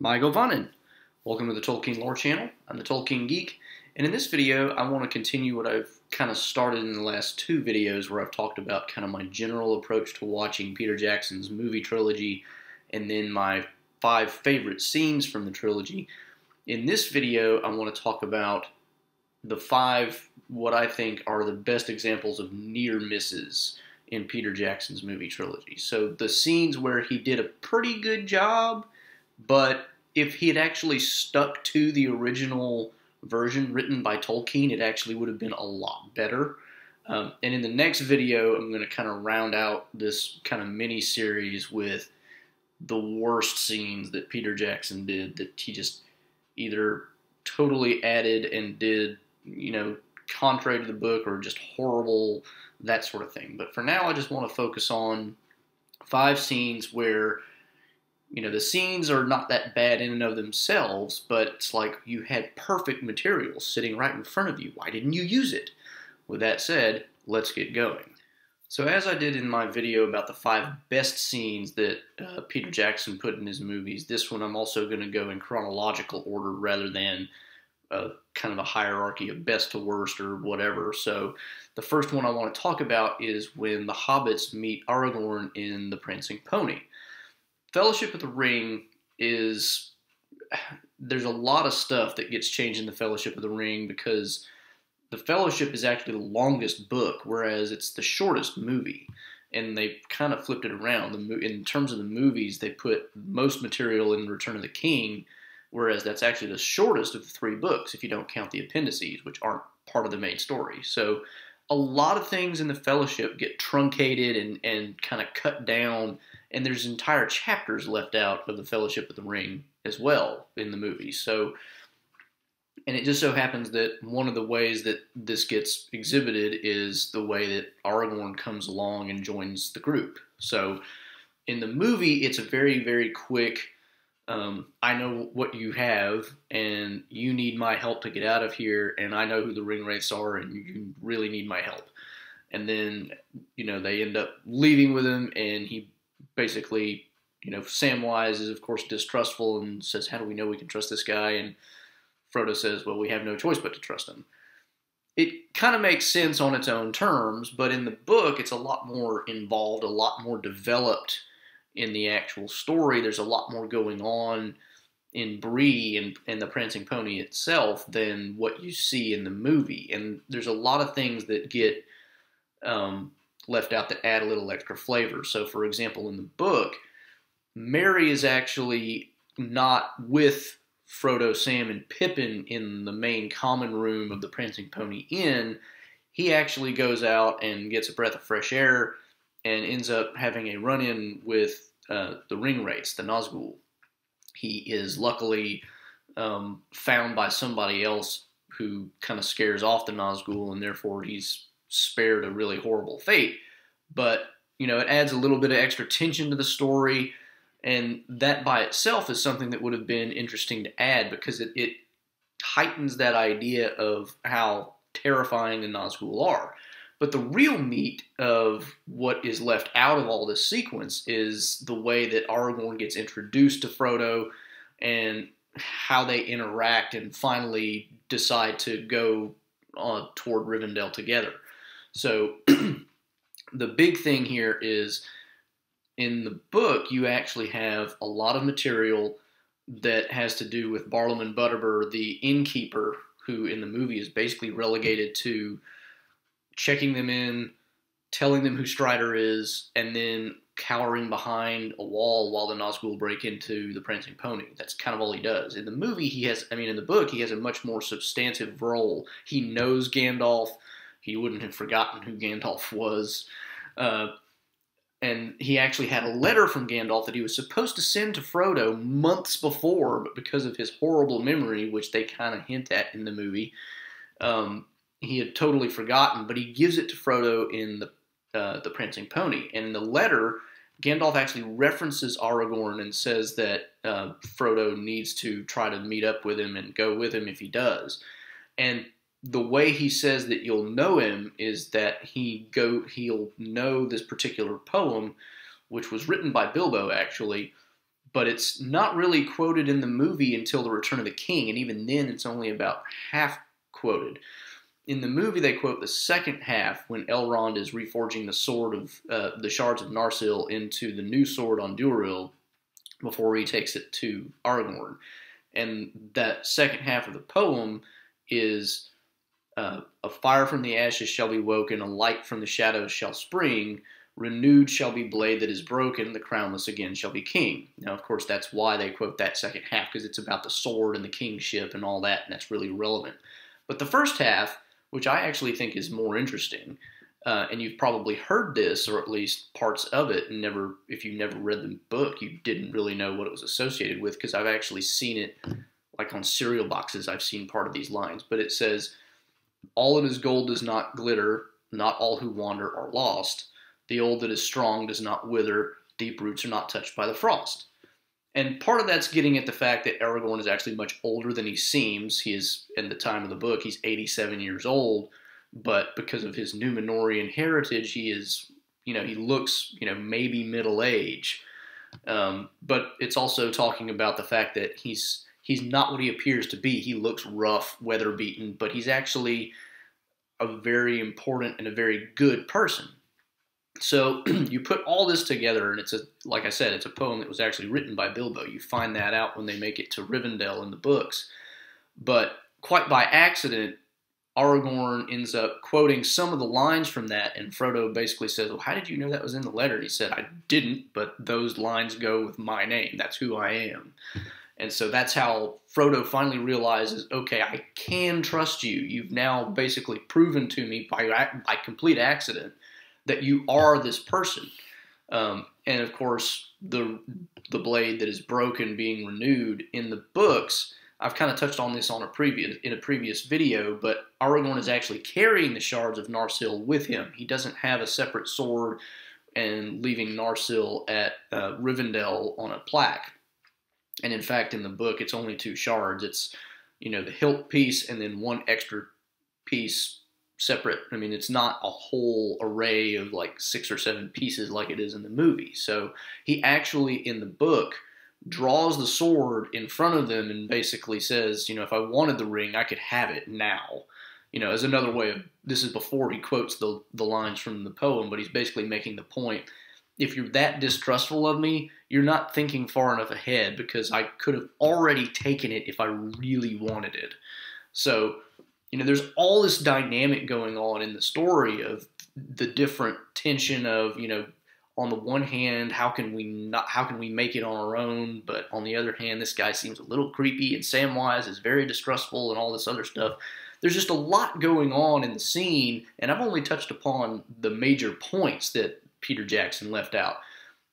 My Govanen. Welcome to the Tolkien Lore channel. I'm the Tolkien Geek, and in this video I want to continue what I've kind of started in the last two videos where I've talked about kind of my general approach to watching Peter Jackson's movie trilogy and then my 5 favorite scenes from the trilogy. In this video I want to talk about the 5 what I think are the best examples of near misses in Peter Jackson's movie trilogy. So the scenes where he did a pretty good job, but if he had actually stuck to the original version written by Tolkien, it actually would have been a lot better. And in the next video, I'm going to kind of round out this kind of mini-series with the worst scenes that Peter Jackson did that he just either totally added and did, contrary to the book or just horrible, that sort of thing. But for now, I just want to focus on 5 scenes where the scenes are not that bad in and of themselves, but it's like you had perfect material sitting right in front of you. Why didn't you use it? With that said, let's get going. So as I did in my video about the 5 best scenes that Peter Jackson put in his movies, this one I'm also going to go in chronological order rather than kind of a hierarchy of best to worst or whatever. So the first one I want to talk about is when the hobbits meet Aragorn in The Prancing Pony. Fellowship of the Ring there's a lot of stuff that gets changed in the Fellowship of the Ring because the Fellowship is actually the longest book, whereas it's the shortest movie. And they kind of flipped it around. In terms of the movies, they put most material in Return of the King, whereas that's actually the shortest of the 3 books, if you don't count the appendices, which aren't part of the main story. So a lot of things in the Fellowship get truncated and kind of cut down, and there's entire chapters left out of the Fellowship of the Ring as well in the movie. So, and it just so happens that one of the ways that this gets exhibited is the way that Aragorn comes along and joins the group. So in the movie, it's a very, very quick, I know what you have, and you need my help to get out of here, and I know who the ring wraiths are, and you really need my help. And then, they end up leaving with him, and he basically, Samwise is, of course, distrustful and says, how do we know we can trust this guy? And Frodo says, well, we have no choice but to trust him. It kind of makes sense on its own terms, but in the book, it's a lot more involved, a lot more developed in the actual story. There's a lot more going on in Bree and the Prancing Pony itself than what you see in the movie. And there's a lot of things that get left out that add a little extra flavor. So, for example, in the book, Merry is actually not with Frodo, Sam, and Pippin in the main common room of the Prancing Pony Inn. He actually goes out and gets a breath of fresh air and ends up having a run-in with the ring wraiths, the Nazgul. He is luckily found by somebody else who kind of scares off the Nazgul, and therefore he's spared a really horrible fate. But, it adds a little bit of extra tension to the story, and that by itself is something that would have been interesting to add because it heightens that idea of how terrifying the Nazgul are. But the real meat of what is left out of all this sequence is the way that Aragorn gets introduced to Frodo and how they interact and finally decide to go toward Rivendell together. So the big thing here is in the book, you actually have a lot of material that has to do with Barlaam Butterbur, the innkeeper, who in the movie is basically relegated to checking them in, telling them who Strider is, and then cowering behind a wall while the Nazgul break into the Prancing Pony. That's kind of all he does. In the movie, in the book, he has a much more substantive role. He knows Gandalf. He wouldn't have forgotten who Gandalf was. And he actually had a letter from Gandalf that he was supposed to send to Frodo months before, but because of his horrible memory, which they kind of hint at in the movie, he had totally forgotten, but he gives it to Frodo in the Prancing Pony. And in the letter, Gandalf actually references Aragorn and says that Frodo needs to try to meet up with him and go with him if he does. And the way he says that you'll know him is that he'll know this particular poem, which was written by Bilbo actually, but it's not really quoted in the movie until The Return of the King, and even then it's only about half quoted. In the movie, they quote the second half when Elrond is reforging the sword of the shards of Narsil into the new sword on Duril before he takes it to Aragorn. And that second half of the poem is a fire from the ashes shall be woken, a light from the shadows shall spring, renewed shall be blade that is broken, the crownless again shall be king. Now, of course, that's why they quote that second half, because it's about the sword and the kingship and all that, and that's really relevant. But the first half, which I actually think is more interesting, and you've probably heard this, or at least parts of it, and if you never read the book, you didn't really know what it was associated with, because I've actually seen it, like on cereal boxes, I've seen part of these lines. But it says, all that is gold does not glitter, not all who wander are lost. The old that is strong does not wither, deep roots are not touched by the frost. And part of that's getting at the fact that Aragorn is actually much older than he seems. He is, in the time of the book, he's 87 years old, but because of his Númenórean heritage, he is, he looks, maybe middle age. But it's also talking about the fact that he's not what he appears to be. He looks rough, weather-beaten, but he's actually a very important and a very good person. So you put all this together, and like I said, it's a poem that was actually written by Bilbo. You find that out when they make it to Rivendell in the books. But quite by accident, Aragorn ends up quoting some of the lines from that, and Frodo basically says, well, how did you know that was in the letter? And he said, I didn't, but those lines go with my name. That's who I am. And so that's how Frodo finally realizes, okay, I can trust you. You've now basically proven to me by complete accident that you are this person. And of course, the blade that is broken being renewed in the books, I've kind of touched on this in a previous video, but Aragorn is actually carrying the shards of Narsil with him. He doesn't have a separate sword and leaving Narsil at Rivendell on a plaque. And in fact, in the book, it's only 2 shards. It's, the hilt piece and then 1 extra piece separate. I mean, it's not a whole array of like 6 or 7 pieces like it is in the movie. So he actually, in the book, draws the sword in front of them and basically says, if I wanted the ring, I could have it now. As another way of, this is before he quotes the lines from the poem, but he's basically making the point, if you're that distrustful of me, you're not thinking far enough ahead, because I could have already taken it if I really wanted it. So, there's all this dynamic going on in the story of the different tension of, on the one hand, how can we make it on our own? But on the other hand, this guy seems a little creepy, and Samwise is very distrustful and all this other stuff. There's just a lot going on in the scene, and I've only touched upon the major points that Peter Jackson left out.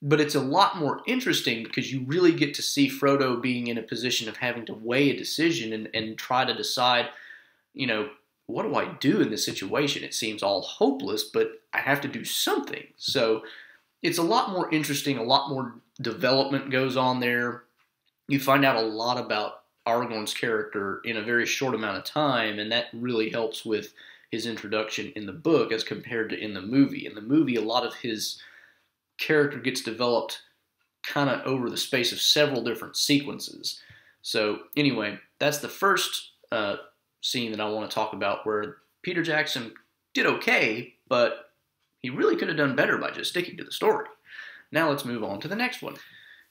But it's a lot more interesting because you really get to see Frodo being in a position of having to weigh a decision and try to decide, what do I do in this situation? It seems all hopeless, but I have to do something. So it's a lot more interesting, a lot more development goes on there. You find out a lot about Aragorn's character in a very short amount of time, and that really helps with his introduction in the book as compared to in the movie. In the movie, a lot of his character gets developed kind of over the space of several different sequences. So anyway, that's the first scene that I want to talk about, where Peter Jackson did okay, but he really could have done better by just sticking to the story. Now let's move on to the next one.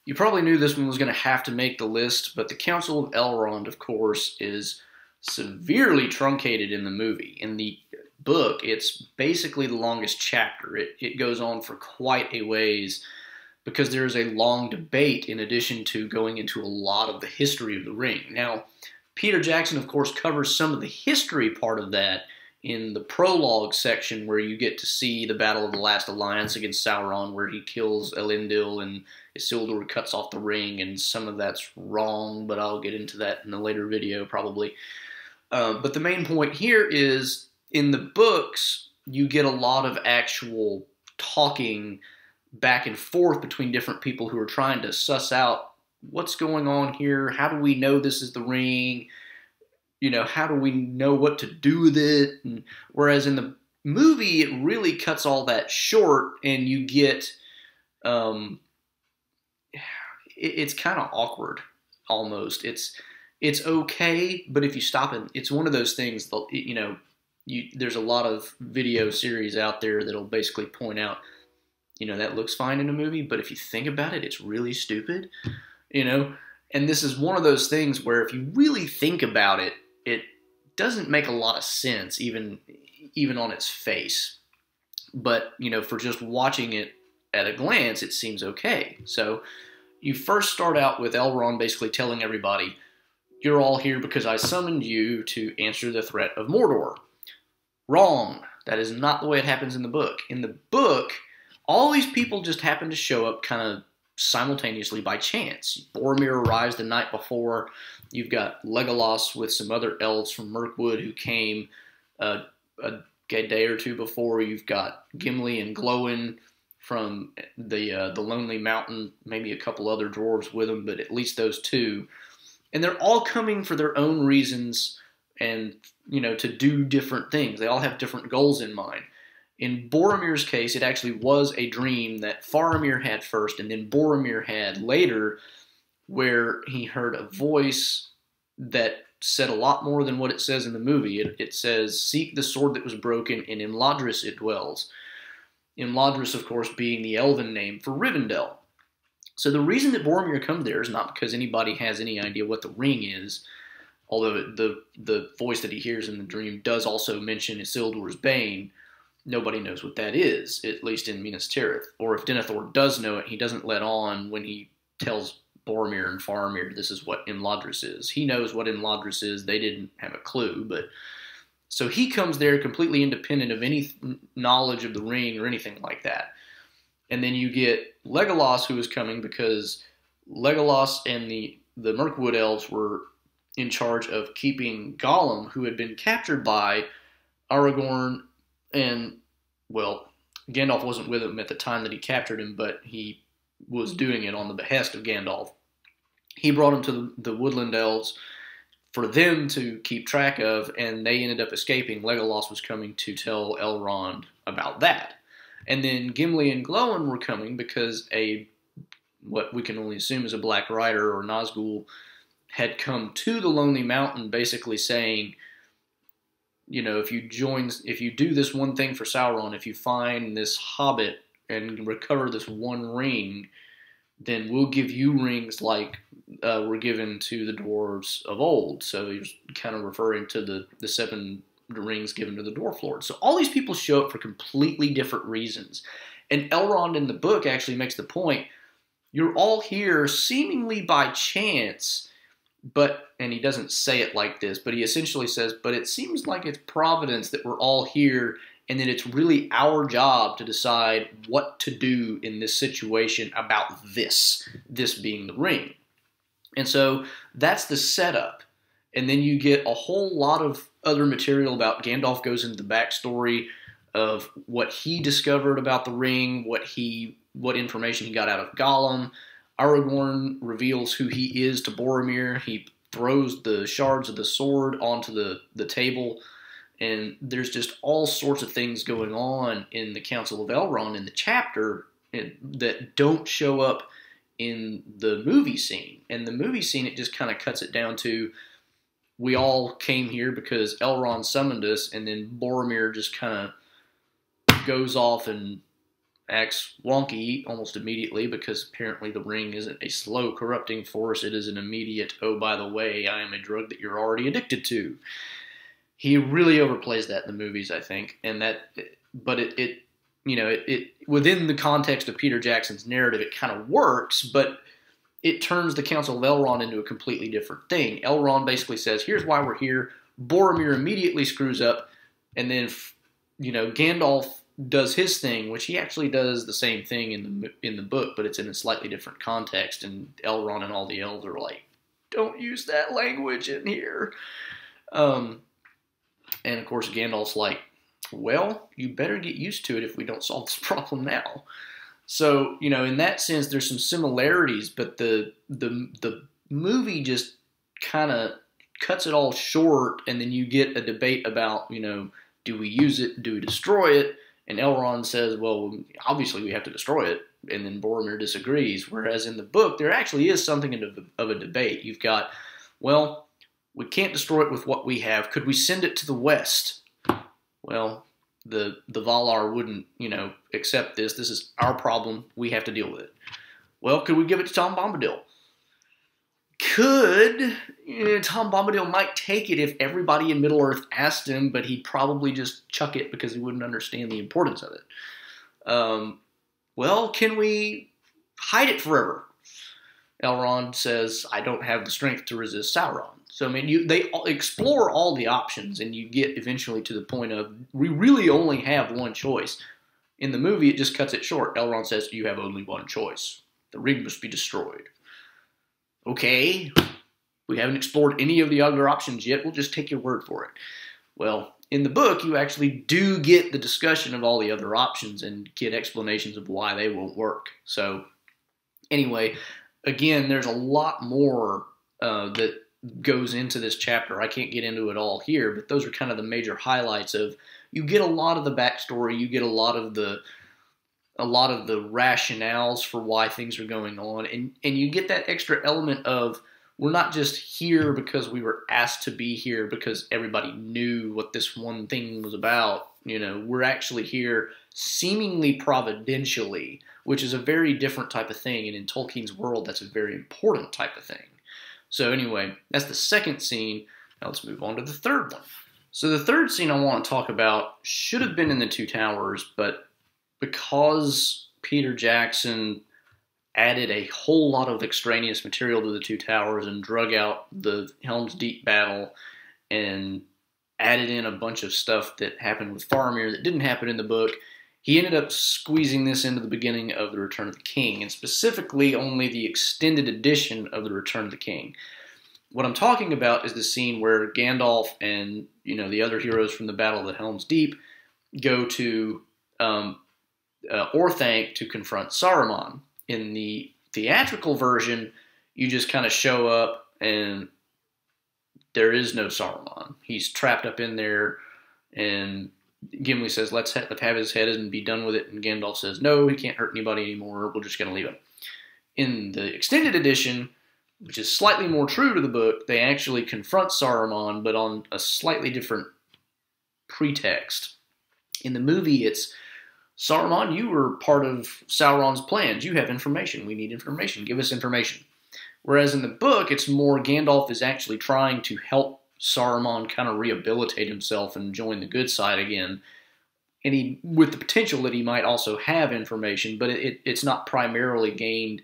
You probably knew this one was going to have to make the list, but the Council of Elrond, of course, is severely truncated in the movie. In the book, it's basically the longest chapter. It goes on for quite a ways because there is a long debate in addition to going into a lot of the history of the ring. Now, Peter Jackson, of course, covers some of the history part of that in the prologue section, where you get to see the Battle of the Last Alliance against Sauron, where he kills Elendil and Isildur cuts off the ring, and some of that's wrong, but I'll get into that in a later video probably. But the main point here is, in the books, you get a lot of actual talking back and forth between different people who are trying to suss out what's going on here, how do we know this is the ring, how do we know what to do with it? And whereas in the movie, it really cuts all that short, and you get, it's kind of awkward almost. It's okay, but if you stop it, it's one of those things that, you know, there's a lot of video series out there that'll basically point out, you know, that looks fine in a movie, but if you think about it, it's really stupid, you know? And this is one of those things where if you really think about it, it doesn't make a lot of sense, even on its face. But, you know, for just watching it at a glance, it seems okay. So you first start out with Elrond basically telling everybody, you're all here because I summoned you to answer the threat of Mordor. Wrong. That is not the way it happens in the book. In the book, all these people just happen to show up kind of simultaneously by chance. Boromir arrives the night before. You've got Legolas with some other elves from Mirkwood who came a day or two before. You've got Gimli and Glóin from the Lonely Mountain, maybe a couple other dwarves with them, but at least those two. And they're all coming for their own reasons and, you know, to do different things. They all have different goals in mind. In Boromir's case, it actually was a dream that Faramir had first and then Boromir had later, where he heard a voice that said a lot more than what it says in the movie. It says, seek the sword that was broken, and in Imladris it dwells. Imladris, of course, being the elven name for Rivendell. So the reason that Boromir comes there is not because anybody has any idea what the ring is, although the voice that he hears in the dream does also mention Isildur's Bane. Nobody knows what that is, at least in Minas Tirith. Or if Denethor does know it, he doesn't let on when he tells Boromir and Faramir this is what Imladris is. He knows what Imladris is. They didn't have a clue. But so he comes there completely independent of any knowledge of the ring or anything like that. And then you get Legolas, who is coming because Legolas and the Mirkwood elves were in charge of keeping Gollum, who had been captured by Aragorn. And, well, Gandalf wasn't with him at the time that he captured him, but he was doing it on the behest of Gandalf. He brought him to the Woodland Elves for them to keep track of, and they ended up escaping. Legolas was coming to tell Elrond about that. And then Gimli and Glóin were coming because what we can only assume is a Black Rider or Nazgul had come to the Lonely Mountain basically saying, you know, if you do this one thing for Sauron, if you find this hobbit and recover this one ring, then we'll give you rings like were given to the dwarves of old. So he's kind of referring to the 7 rings given to the dwarf lords. So all these people show up for completely different reasons. And Elrond in the book actually makes the point, you're all here seemingly by chance, and he doesn't say it like this, but he essentially says, but it seems like it's providence that we're all here, and that it's really our job to decide what to do in this situation about this being the ring. And so that's the setup. And then you get a whole lot of other material about Gandalf goes into the backstory of what he discovered about the ring, what information he got out of Gollum. Aragorn reveals who he is to Boromir. He throws the shards of the sword onto the table, and there's just all sorts of things going on in the Council of Elrond in the chapter that don't show up in the movie scene. And the movie scene, it just kind of cuts it down to, we all came here because Elrond summoned us, and then Boromir just kind of goes off and acts wonky almost immediately because apparently the ring isn't a slow corrupting force. It is an immediate, oh, by the way, I am a drug that you're already addicted to. He really overplays that in the movies, I think. But it within the context of Peter Jackson's narrative, it kind of works, but it turns the Council of Elrond into a completely different thing. Elrond basically says, here's why we're here. Boromir immediately screws up, and then, Gandalf does his thing, which he actually does the same thing in the book, but it's in a slightly different context, and Elrond and all the elves are like, don't use that language in here. And of course Gandalf's like, well, you better get used to it if we don't solve this problem now. So, in that sense, there's some similarities, but the movie just kind of cuts it all short, and then you get a debate about, do we use it, do we destroy it? And Elrond says, well, obviously we have to destroy it. and then Boromir disagrees. Whereas in the book, there actually is something of a debate. You've got, well, we can't destroy it with what we have. Could we send it to the west? Well, the Valar wouldn't, accept this. This is our problem. We have to deal with it. Well, could we give it to Tom Bombadil? Could. Tom Bombadil might take it if everybody in Middle-earth asked him, but he'd probably just chuck it because he wouldn't understand the importance of it. Well, can we hide it forever? Elrond says, I don't have the strength to resist Sauron. So, they explore all the options, and you get eventually to the point of, we really only have one choice. In the movie, it just cuts it short. Elrond says, you have only one choice. The ring must be destroyed. Okay, we haven't explored any of the other options yet. We'll just take your word for it. Well, in the book, you actually do get the discussion of all the other options and get explanations of why they won't work. So, anyway, again, there's a lot more that goes into this chapter. I can't get into it all here, but those are kind of the major highlights of, you get a lot of the backstory, you get a lot of the rationales for why things are going on, and you get that extra element of, we're not just here because we were asked to be here because everybody knew what this one thing was about. We're actually here seemingly providentially, which is a very different type of thing, and in Tolkien's world, that's a very important type of thing. So anyway, that's the second scene. Now let's move on to the third one. So the third scene I want to talk about should have been in the Two Towers, but because Peter Jackson added a whole lot of extraneous material to the Two Towers and drug out the Helm's Deep battle and added in a bunch of stuff that happened with Faramir that didn't happen in the book, he ended up squeezing this into the beginning of The Return of the King, and specifically only the extended edition of The Return of the King. What I'm talking about is the scene where Gandalf and the other heroes from the Battle of the Helm's Deep go to Orthanc to confront Saruman. In the theatrical version, you just kind of show up and there is no Saruman. He's trapped up in there, and Gimli says, let's have his head and be done with it. And Gandalf says, no, he can't hurt anybody anymore. We're just going to leave him. In the extended edition, which is slightly more true to the book, they actually confront Saruman, but on a slightly different pretext. In the movie, it's, Saruman, you were part of Sauron's plans. You have information. We need information. Give us information. Whereas in the book, it's more Gandalf is actually trying to help Saruman kind of rehabilitate himself and join the good side again. And with the potential that he might also have information, but it's not primarily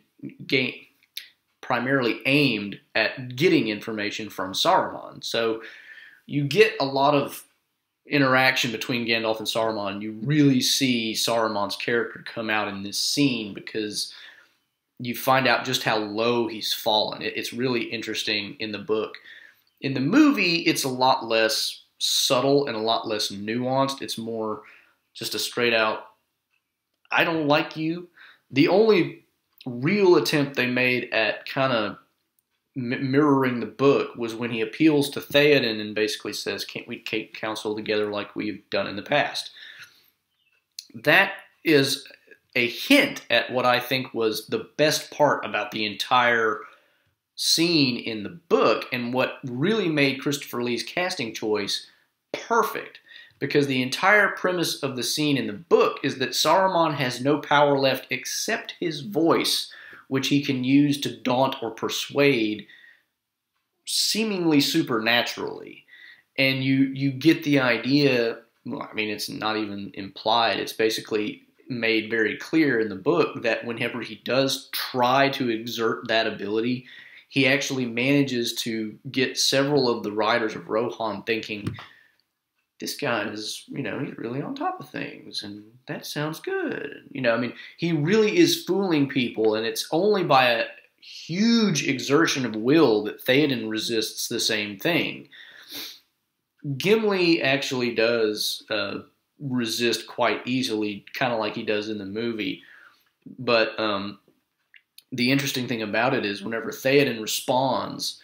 primarily aimed at getting information from Saruman. So you get a lot of interaction between Gandalf and Saruman. You really see Saruman's character come out in this scene because you find out just how low he's fallen. It's really interesting in the book. In the movie, it's a lot less subtle and a lot less nuanced. It's more just a straight out, I don't like you. The only real attempt they made at kind of mirroring the book was when he appeals to Theoden and basically says, can't we keep counsel together like we've done in the past? That is a hint at what I think was the best part about the entire scene in the book, and what really made Christopher Lee's casting choice perfect, because the entire premise of the scene in the book is that Saruman has no power left except his voice, which he can use to daunt or persuade seemingly supernaturally. And you get the idea, well, I mean, it's not even implied, it's basically made very clear in the book that whenever he does try to exert that ability, he actually manages to get several of the riders of Rohan thinking, this guy is, he's really on top of things, and that sounds good. He really is fooling people, and it's only by a huge exertion of will that Theoden resists the same thing. Gimli actually does resist quite easily, kind of like he does in the movie, but the interesting thing about it is whenever Theoden responds,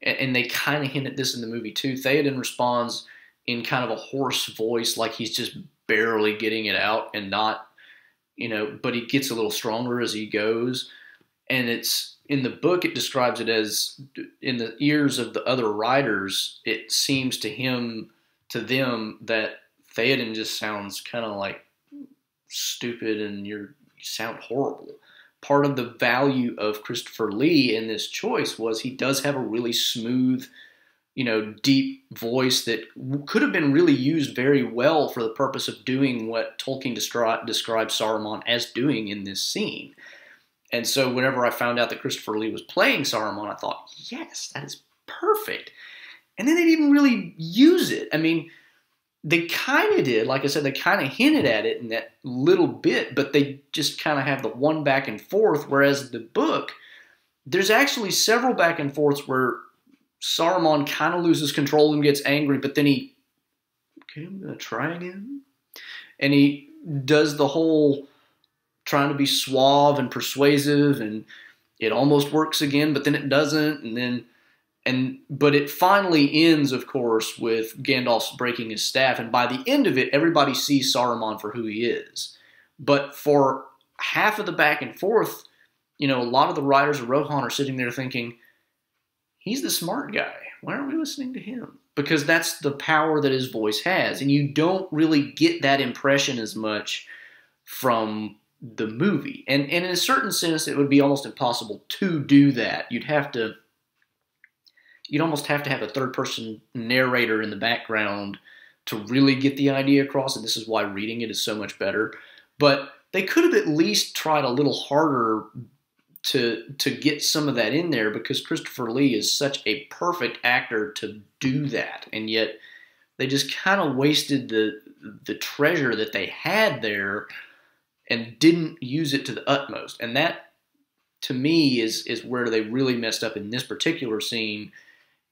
and they kind of hint at this in the movie too, Theoden responds in kind of a hoarse voice, like he's just barely getting it out and not but he gets a little stronger as he goes. And it's in the book, it describes it as, in the ears of the other writers, it seems to them that Theoden just sounds kind of like stupid and you sound horrible. Part of the value of Christopher Lee in this choice was he does have a really smooth, deep voice that could have been really used very well for the purpose of doing what Tolkien describes Saruman as doing in this scene. And so whenever I found out that Christopher Lee was playing Saruman, I thought, yes, that is perfect. And then they didn't really use it. I mean, they kind of did. Like I said, they kind of hinted at it in that little bit, but they just kind of have the one back and forth, whereas the book, there's actually several back and forths where Saruman kind of loses control and gets angry, but then okay, I'm going to try again. And he does the whole trying to be suave and persuasive, and it almost works again, but then it doesn't, but it finally ends, of course, with Gandalf breaking his staff, and by the end of it, everybody sees Saruman for who he is. But for half of the back and forth, a lot of the writers of Rohan are sitting there thinking, he's the smart guy. Why aren't we listening to him? Because that's the power that his voice has, and you don't really get that impression as much from the movie. And in a certain sense, it would be almost impossible to do that. You'd almost have to have a third-person narrator in the background to really get the idea across, and this is why reading it is so much better. But they could have at least tried a little harder to get some of that in there, because Christopher Lee is such a perfect actor to do that, and yet they just kind of wasted the treasure that they had there and didn't use it to the utmost. And that, to me, is where they really messed up in this particular scene.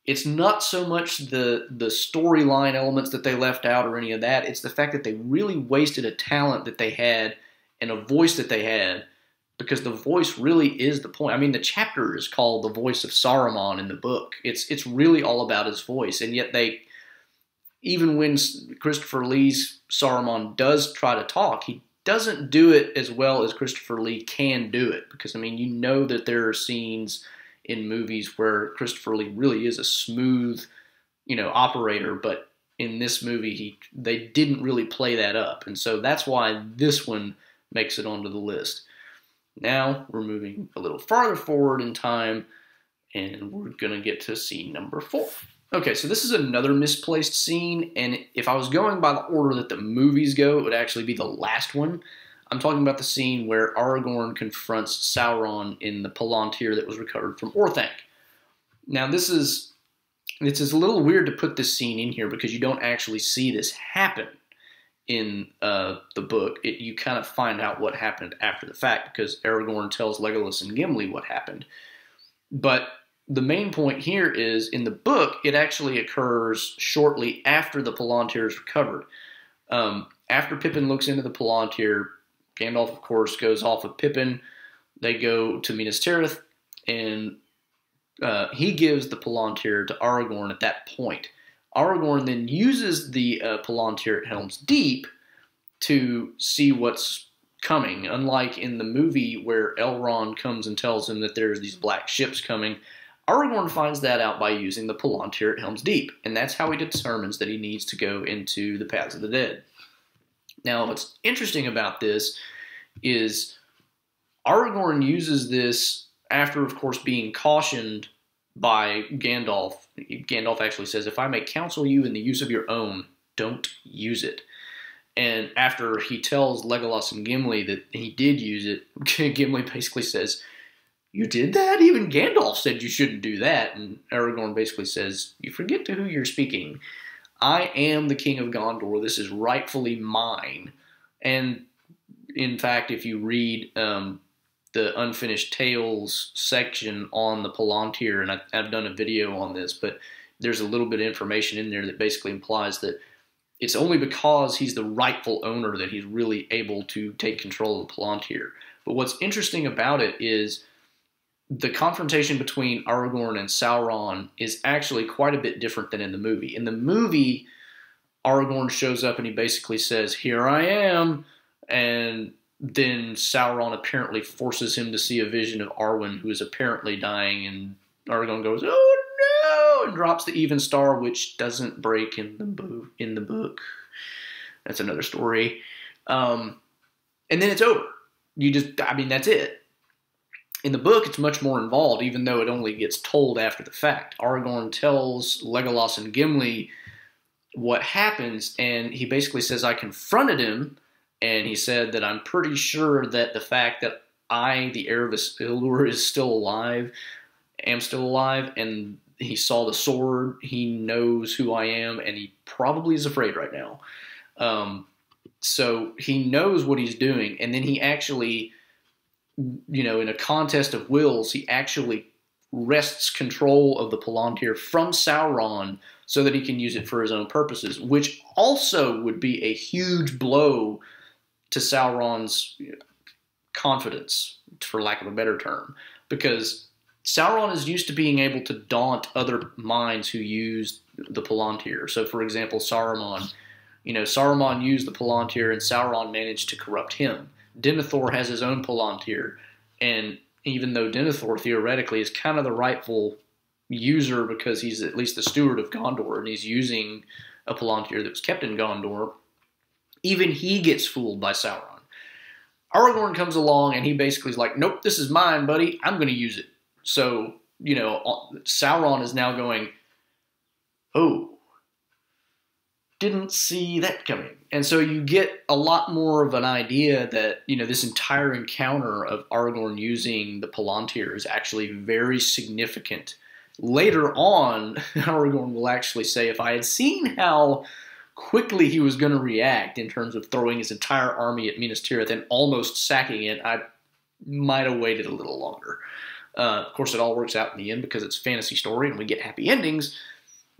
It's not so much the storyline elements that they left out or any of that. It's the fact that they really wasted a talent that they had and a voice that they had, because the voice really is the point. I mean, the chapter is called The Voice of Saruman in the book. It's really all about his voice, and yet even when Christopher Lee's Saruman does try to talk, he doesn't do it as well as Christopher Lee can do it, because, I mean, that there are scenes in movies where Christopher Lee really is a smooth, operator, but in this movie, they didn't really play that up, and so that's why this one makes it onto the list. Now, we're moving a little farther forward in time, and we're going to get to scene number 4. Okay, so this is another misplaced scene, and if I was going by the order that the movies go, it would actually be the last one. I'm talking about the scene where Aragorn confronts Sauron in the Palantir that was recovered from Orthanc. Now, it's a little weird to put this scene in here because you don't actually see this happen in the book. You kind of find out what happened after the fact, because Aragorn tells Legolas and Gimli what happened. But the main point here is, in the book, it actually occurs shortly after the Palantir is recovered. After Pippin looks into the Palantir, Gandalf, of course, goes off with Pippin. They go to Minas Tirith, and he gives the Palantir to Aragorn at that point. Aragorn then uses the Palantir at Helm's Deep to see what's coming. Unlike in the movie where Elrond comes and tells him that there's these black ships coming, Aragorn finds that out by using the Palantir at Helm's Deep, and that's how he determines that he needs to go into the Paths of the Dead. Now, what's interesting about this is Aragorn uses this after, of course, being cautioned by Gandalf. Gandalf actually says, if I may counsel you in the use of your own, don't use it. And after he tells Legolas and Gimli that he did use it, Gimli basically says, you did that? Even Gandalf said you shouldn't do that. And Aragorn basically says, you forget to who you're speaking. I am the king of Gondor. This is rightfully mine. And in fact, if you read the Unfinished Tales section on the Palantir, and I've done a video on this, but there's a little bit of information in there that basically implies that it's only because he's the rightful owner that he's really able to take control of the Palantir. But what's interesting about it is the confrontation between Aragorn and Sauron is actually quite a bit different than in the movie. In the movie, Aragorn shows up and he basically says, here I am, and then Sauron apparently forces him to see a vision of Arwen, who is apparently dying, and Aragorn goes, "Oh no!" and drops the even star, which doesn't break in the book. That's another story. And then it's over. That's it. In the book, it's much more involved, even though it only gets told after the fact. Aragorn tells Legolas and Gimli what happens, and he basically says, I confronted him, and he said that I'm pretty sure that the fact that I, the heir of Isildur, am still alive, and he saw the sword, he knows who I am, and he probably is afraid right now. So he knows what he's doing, and then he actually, in a contest of wills, he actually wrests control of the Palantir from Sauron so that he can use it for his own purposes, which also would be a huge blow to Sauron's confidence, for lack of a better term, because Sauron is used to being able to daunt other minds who use the Palantir. So, for example, Saruman. Saruman used the Palantir, and Sauron managed to corrupt him. Denethor has his own Palantir, and even though Denethor theoretically is kind of the rightful user because he's at least the steward of Gondor, and he's using a Palantir that was kept in Gondor, even he gets fooled by Sauron. Aragorn comes along, and he basically is like, nope, this is mine, buddy. I'm going to use it. So, Sauron is now going, oh, didn't see that coming. And so you get a lot more of an idea that, this entire encounter of Aragorn using the Palantir is actually very significant. Later on, Aragorn will actually say, if I had seen how quickly he was going to react in terms of throwing his entire army at Minas Tirith and almost sacking it, I might have waited a little longer. Of course, it all works out in the end because it's a fantasy story and we get happy endings,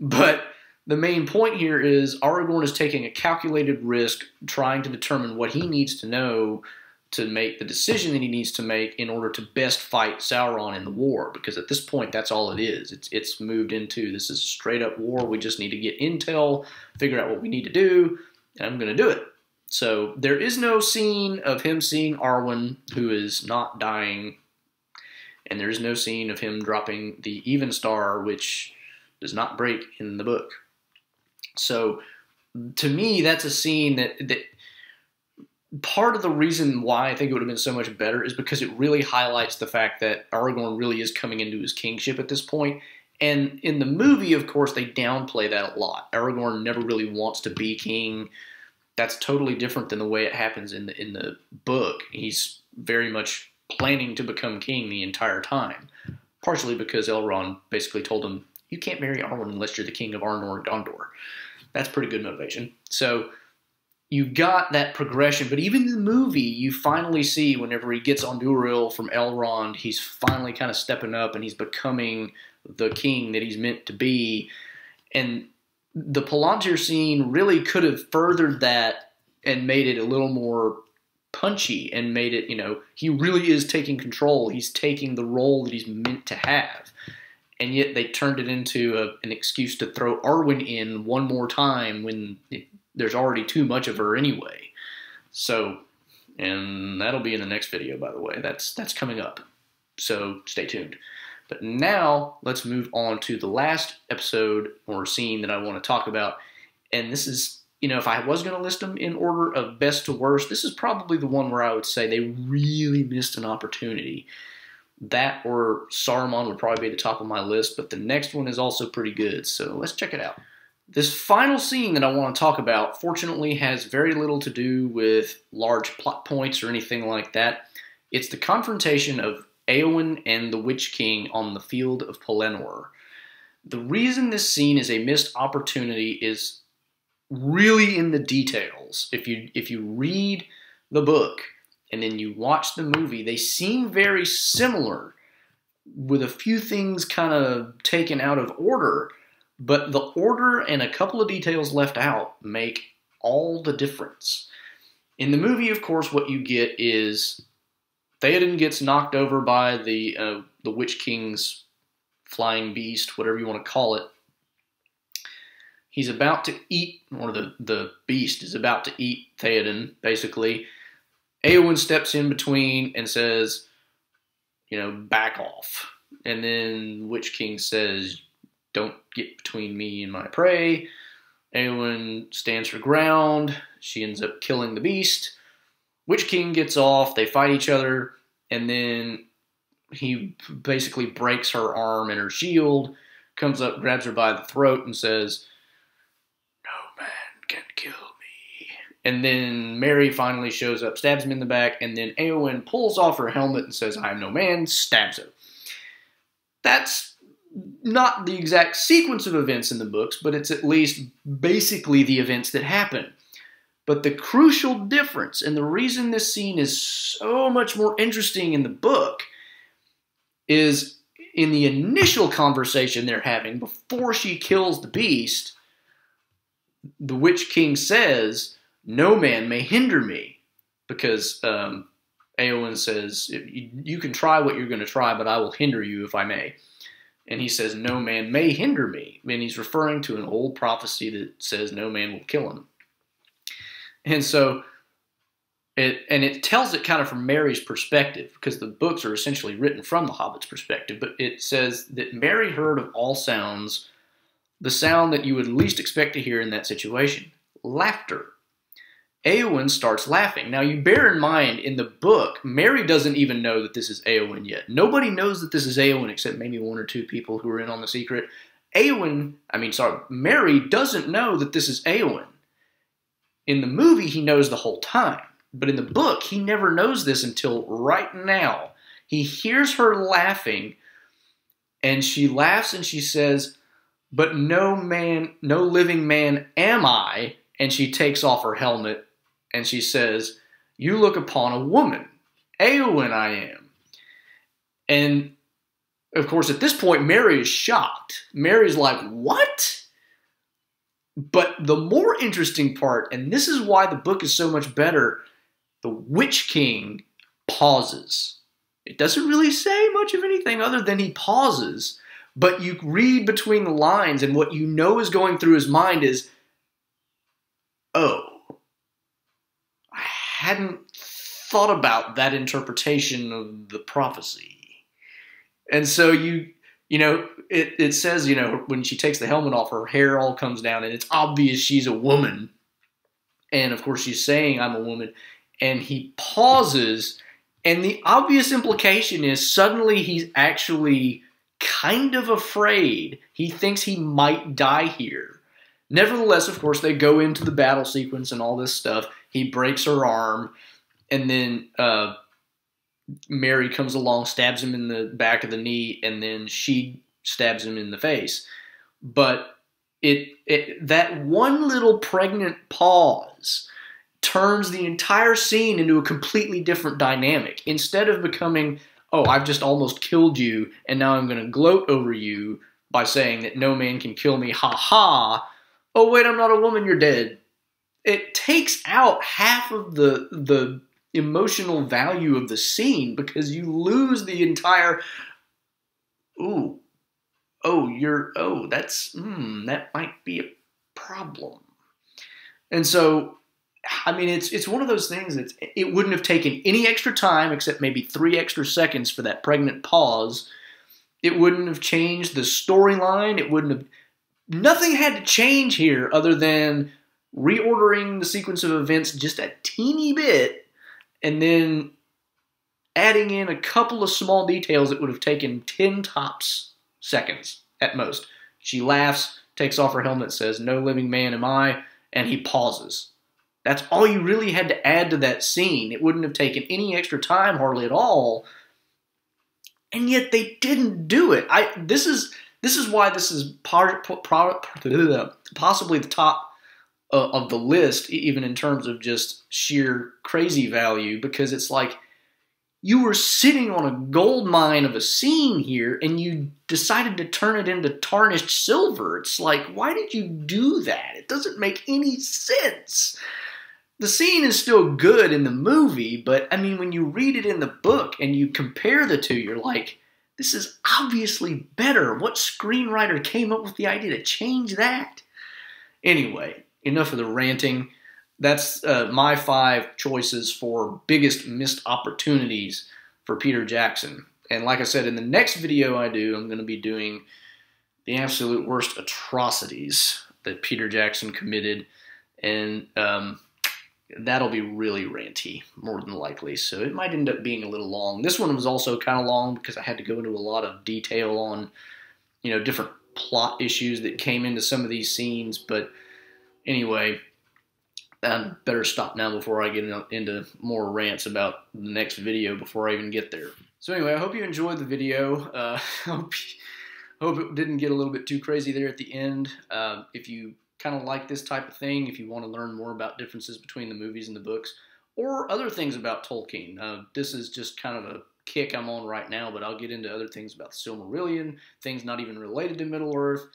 but the main point here is Aragorn is taking a calculated risk, trying to determine what he needs to know to make the decision that he needs to make in order to best fight Sauron in the war. Because at this point, that's all it is. It's moved into, this is a straight-up war. We just need to get intel, figure out what we need to do, and I'm going to do it. So there is no scene of him seeing Arwen, who is not dying, and there is no scene of him dropping the even star, which does not break in the book. So, to me, that's a scene that part of the reason why I think it would have been so much better is because it really highlights the fact that Aragorn really is coming into his kingship at this point. And in the movie, of course, they downplay that a lot. Aragorn never really wants to be king. That's totally different than the way it happens in the book. He's very much planning to become king the entire time, partially because Elrond basically told him, you can't marry Arwen unless you're the king of Arnor and Gondor. That's pretty good motivation. So you've got that progression, but even in the movie, you finally see whenever he gets on Duril from Elrond, he's finally kind of stepping up and he's becoming the king that he's meant to be. And the Palantir scene really could have furthered that and made it a little more punchy and made it, he really is taking control. He's taking the role that he's meant to have. And yet they turned it into an excuse to throw Arwen in one more time when there's already too much of her anyway. So, and that'll be in the next video, by the way. That's coming up. So stay tuned. But now let's move on to the last episode or scene that I want to talk about. And this is, if I was going to list them in order of best to worst, this is probably the one where I would say they really missed an opportunity. That or Saruman would probably be at the top of my list, but the next one is also pretty good, so let's check it out. This final scene that I want to talk about, fortunately, has very little to do with large plot points or anything like that. It's the confrontation of Éowyn and the Witch King on the field of Pelennor. The reason this scene is a missed opportunity is really in the details. If you read the book and then you watch the movie, they seem very similar with a few things kind of taken out of order, but the order and a couple of details left out make all the difference. In the movie, of course, what you get is Theoden gets knocked over by the Witch King's flying beast, whatever you want to call it. He's about to eat, or the beast is about to eat Theoden, basically. Eowyn steps in between and says, you know, back off. And then Witch King says, don't get between me and my prey. Eowyn stands her ground. She ends up killing the beast. Witch King gets off. They fight each other. And then he basically breaks her arm and her shield, comes up, grabs her by the throat, and says, no man can kill me. And then Merry finally shows up, stabs him in the back, and then Eowyn pulls off her helmet and says, I am no man, stabs him. That's not the exact sequence of events in the books, but it's at least basically the events that happen. But the crucial difference, and the reason this scene is so much more interesting in the book, is in the initial conversation they're having before she kills the beast, the Witch King says, no man may hinder me, because Eowyn says, you can try what you're going to try, but I will hinder you if I may. And he says, no man may hinder me. And he's referring to an old prophecy that says no man will kill him. And so, it tells it kind of from Merry's perspective, because the books are essentially written from the Hobbit's perspective, but it says that Merry heard of all sounds the sound that you would least expect to hear in that situation, laughter. Eowyn starts laughing. Now, you bear in mind, in the book, Merry doesn't even know that this is Eowyn yet. Nobody knows that this is Eowyn except maybe one or two people who are in on the secret. Merry doesn't know that this is Eowyn. In the movie, he knows the whole time. But in the book, he never knows this until right now. He hears her laughing, and she laughs and she says, but no living man am I. And she takes off her helmet and she says, you look upon a woman. Eowyn I am. And, of course, at this point, Merry is shocked. Merry's like, what? But the more interesting part, and this is why the book is so much better, the Witch King pauses. It doesn't really say much of anything other than he pauses, but you read between the lines, and what you know is going through his mind is, oh, I hadn't thought about that interpretation of the prophecy. And so it says, when she takes the helmet off, her hair all comes down, and it's obvious she's a woman. And, of course, she's saying, I'm a woman. And he pauses, and the obvious implication is suddenly he's actually kind of afraid. He thinks he might die here. Nevertheless, of course, they go into the battle sequence and all this stuff. He breaks her arm, and then Merry comes along, stabs him in the back of the knee, and then she stabs him in the face. But that one little pregnant pause turns the entire scene into a completely different dynamic. Instead of becoming, oh, I've just almost killed you, and now I'm going to gloat over you by saying that no man can kill me, ha ha, oh wait, I'm not a woman, you're dead. It takes out half of the emotional value of the scene, because you lose the entire, that might be a problem. And so, I mean, it's one of those things that it wouldn't have taken any extra time except maybe 3 extra seconds for that pregnant pause. It wouldn't have changed the storyline. Nothing had to change here other than reordering the sequence of events just a teeny bit and then adding in a couple of small details that would have taken 10 tops seconds at most. She laughs, takes off her helmet, says, no living man am I, and he pauses. That's all you really had to add to that scene. It wouldn't have taken any extra time, hardly at all. And yet they didn't do it. This is why this is possibly the top of the list, even in terms of just sheer crazy value, because it's like you were sitting on a gold mine of a scene here, and you decided to turn it into tarnished silver. It's like, why did you do that? It doesn't make any sense. The scene is still good in the movie, but, I mean, when you read it in the book and you compare the two, you're like, this is obviously better. What screenwriter came up with the idea to change that? Anyway, enough of the ranting. that's my 5 choices for biggest missed opportunities for Peter Jackson. And like I said, in the next video I'm going to be doing the absolute worst atrocities that Peter Jackson committed, and that'll be really ranty, more than likely, so it might end up being a little long. This one was also kind of long because I had to go into a lot of detail on, different plot issues that came into some of these scenes, but anyway, I better stop now before I get into more rants about the next video before I even get there. So anyway, I hope you enjoyed the video. Hope it didn't get a little bit too crazy there at the end. If you kind of like this type of thing, if you want to learn more about differences between the movies and the books, or other things about Tolkien, this is just kind of a kick I'm on right now, but I'll get into other things about the Silmarillion, things not even related to Middle-earth,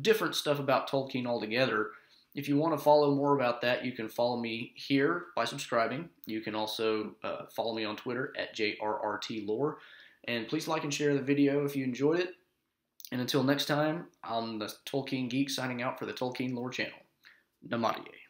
different stuff about Tolkien altogether. If you want to follow more about that, you can follow me here by subscribing. You can also follow me on Twitter at JRRTLore. And please like and share the video if you enjoyed it. And until next time, I'm the Tolkien Geek signing out for the Tolkien Lore channel. Namaste.